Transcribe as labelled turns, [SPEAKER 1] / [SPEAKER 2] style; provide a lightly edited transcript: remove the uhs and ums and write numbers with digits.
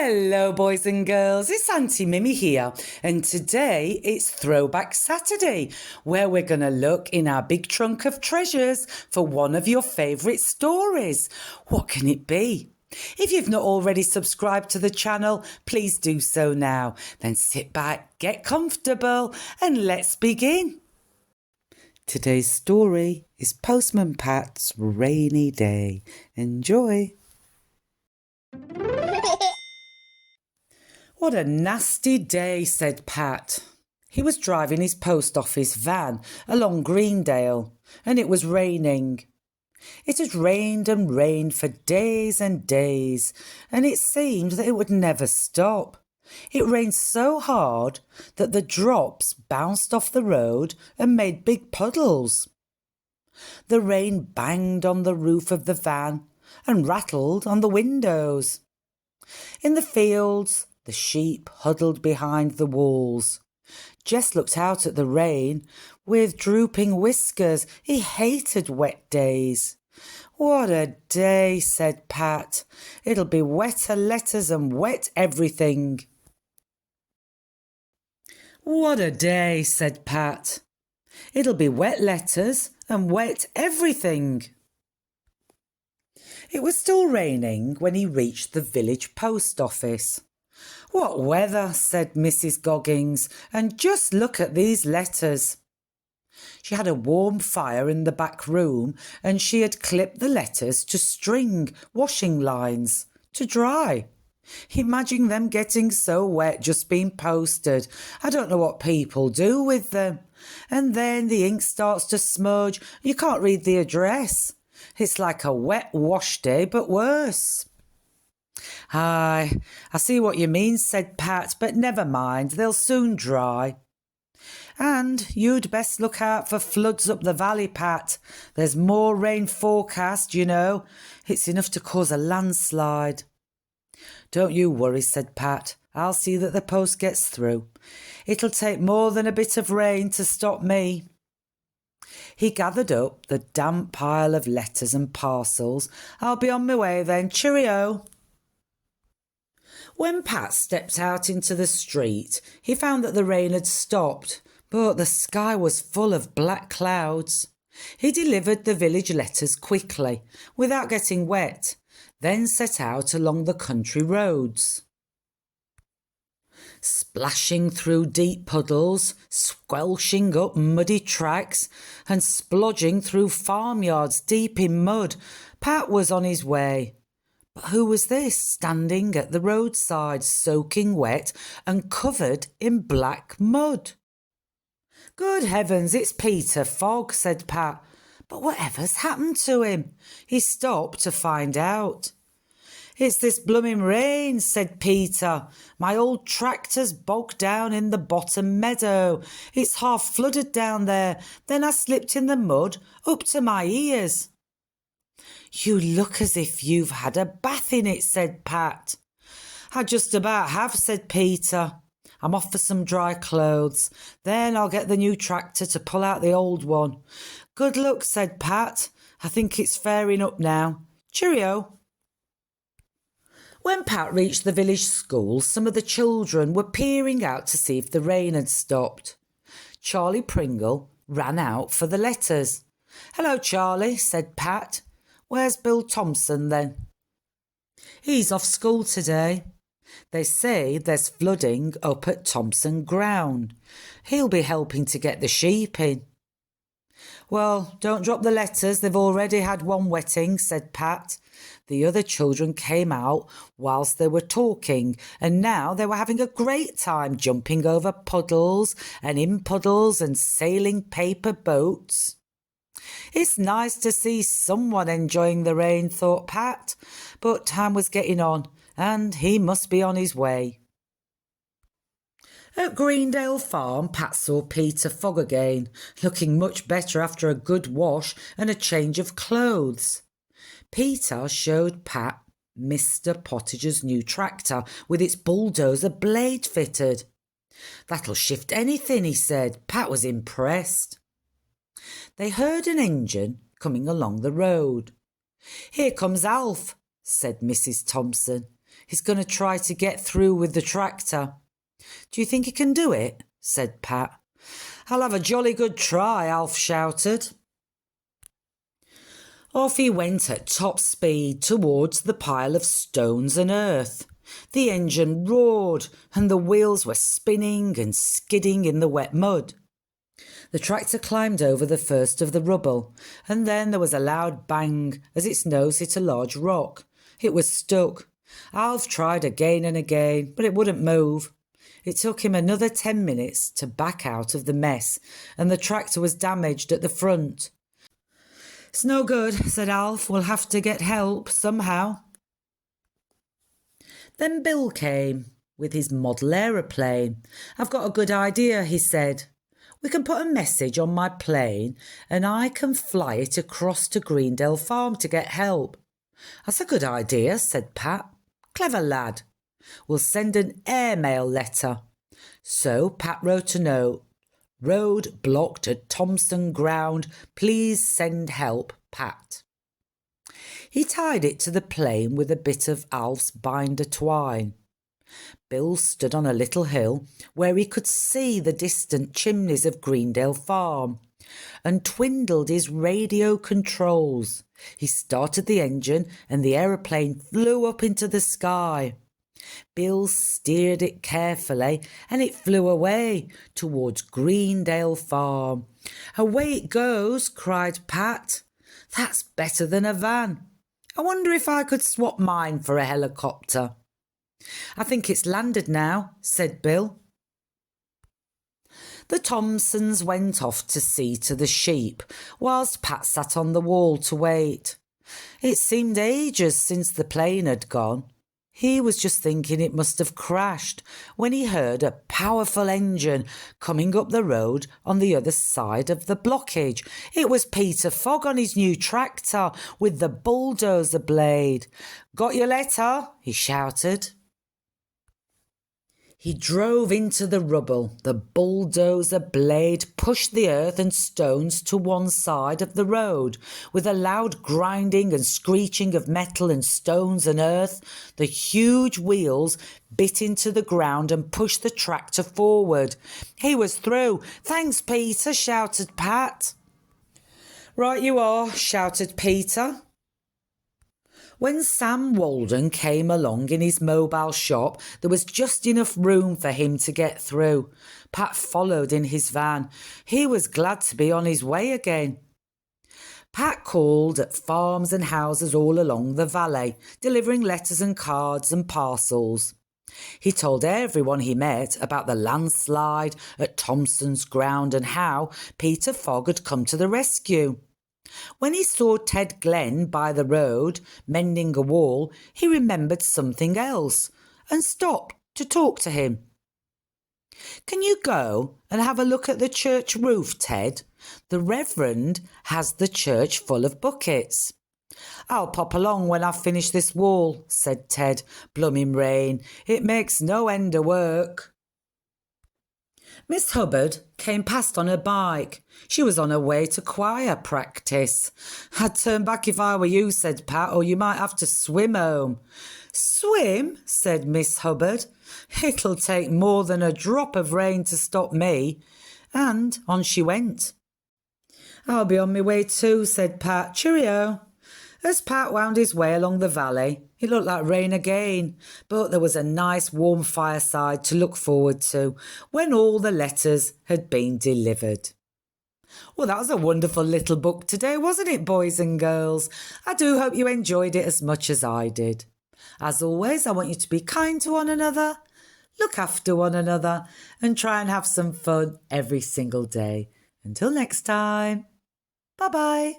[SPEAKER 1] Hello boys and girls, it's Aunty Mimmi here, and today it's Throwback Saturday, where we're going to look in our big trunk of treasures for one of your favourite stories. What can it be? If you've not already subscribed to the channel, please do so now. Then sit back, get comfortable, and let's begin. Today's story is Postman Pat's Rainy Day. Enjoy. What a nasty day, said Pat. He was driving his post office van along Greendale, and it was raining. It had rained and rained for days and days, and it seemed that it would never stop. It rained so hard that the drops bounced off the road and made big puddles. The rain banged on the roof of the van and rattled on the windows. In the fields, the sheep huddled behind the walls. Jess looked out at the rain with drooping whiskers. He hated wet days. What a day, said Pat. It'll be wetter letters and wet everything. What a day, said Pat. It'll be wet letters and wet everything. It was still raining when he reached the village post office. What weather, said Mrs. Goggins, and just look at these letters. She had a warm fire in the back room and she had clipped the letters to string washing lines to dry. Imagine them getting so wet just being posted. I don't know what people do with them. And then the ink starts to smudge. You can't read the address. It's like a wet wash day, but worse. Aye, I see what you mean, said Pat, but never mind, they'll soon dry. And you'd best look out for floods up the valley, Pat. There's more rain forecast, you know. It's enough to cause a landslide. Don't you worry, said Pat. I'll see that the post gets through. It'll take more than a bit of rain to stop me. He gathered up the damp pile of letters and parcels. I'll be on my way then. Cheerio. When Pat stepped out into the street, he found that the rain had stopped, but the sky was full of black clouds. He delivered the village letters quickly, without getting wet, then set out along the country roads. Splashing through deep puddles, squelching up muddy tracks, and splodging through farmyards deep in mud, Pat was on his way. But who was this standing at the roadside, soaking wet and covered in black mud? Good heavens, it's Peter Fogg, said Pat. But whatever's happened to him? He stopped to find out. It's this blooming rain, said Peter. My old tractor's bogged down in the bottom meadow. It's half flooded down there. Then I slipped in the mud up to my ears. You look as if you've had a bath in it, said Pat. I just about have, said Peter. I'm off for some dry clothes. Then I'll get the new tractor to pull out the old one. Good luck, said Pat. I think it's fairing up now. Cheerio. When Pat reached the village school, some of the children were peering out to see if the rain had stopped. Charlie Pringle ran out for the letters. Hello, Charlie, said Pat. Where's Bill Thompson then? He's off school today. They say there's flooding up at Thompson ground. He'll be helping to get the sheep in. Well, don't drop the letters, they've already had one wetting, said Pat. The other children came out whilst they were talking, and now they were having a great time jumping over puddles and in puddles and sailing paper boats. It's nice to see someone enjoying the rain, thought Pat, but time was getting on, and he must be on his way. At Greendale Farm, Pat saw Peter Fogg again, looking much better after a good wash and a change of clothes. Peter showed Pat Mr. Pottage's new tractor with its bulldozer blade fitted. That'll shift anything, he said. Pat was impressed. They heard an engine coming along the road. Here comes Alf, said Mrs. Thompson. He's going to try to get through with the tractor. Do you think he can do it? Said Pat. I'll have a jolly good try, Alf shouted. Off he went at top speed towards the pile of stones and earth. The engine roared and the wheels were spinning and skidding in the wet mud. The tractor climbed over the first of the rubble, and then there was a loud bang as its nose hit a large rock. It was stuck. Alf tried again and again, but it wouldn't move. It took him another 10 minutes to back out of the mess, and the tractor was damaged at the front. It's no good, said Alf. We'll have to get help somehow. Then Bill came with his model aeroplane. I've got a good idea, he said. We can put a message on my plane and I can fly it across to Greendale Farm to get help. That's a good idea, said Pat. Clever lad. We'll send an airmail letter. So Pat wrote a note. Road blocked at Thompson ground. Please send help, Pat. He tied it to the plane with a bit of Alf's binder twine. Bill stood on a little hill where he could see the distant chimneys of Greendale Farm and twindled his radio controls. He started the engine and the aeroplane flew up into the sky. Bill steered it carefully and it flew away towards Greendale Farm. Away it goes, cried Pat. That's better than a van. I wonder if I could swap mine for a helicopter. I think it's landed now, said Bill. The Thompsons went off to see to the sheep, whilst Pat sat on the wall to wait. It seemed ages since the plane had gone. He was just thinking it must have crashed when he heard a powerful engine coming up the road on the other side of the blockage. It was Peter Fogg on his new tractor with the bulldozer blade. Got your letter? He shouted. He drove into the rubble. The bulldozer blade pushed the earth and stones to one side of the road. With a loud grinding and screeching of metal and stones and earth, the huge wheels bit into the ground and pushed the tractor forward. He was through. Thanks, Peter, shouted Pat. Right you are, shouted Peter. When Sam Walden came along in his mobile shop, there was just enough room for him to get through. Pat followed in his van. He was glad to be on his way again. Pat called at farms and houses all along the valley, delivering letters and cards and parcels. He told everyone he met about the landslide at Thompson's ground and how Peter Fogg had come to the rescue. When he saw Ted Glen by the road mending a wall, he remembered something else and stopped to talk to him. Can you go and have a look at the church roof, Ted? The Reverend has the church full of buckets. I'll pop along when I've finished this wall, said Ted. Blooming rain, it makes no end of work. Miss Hubbard came past on her bike. She was on her way to choir practice. I'd turn back if I were you, said Pat, or you might have to swim home. Swim? Said Miss Hubbard. It'll take more than a drop of rain to stop me. And on she went. I'll be on my way too, said Pat. Cheerio. As Pat wound his way along the valley, it looked like rain again, but there was a nice warm fireside to look forward to when all the letters had been delivered. Well, that was a wonderful little book today, wasn't it, boys and girls? I do hope you enjoyed it as much as I did. As always, I want you to be kind to one another, look after one another, and try and have some fun every single day. Until next time, bye-bye.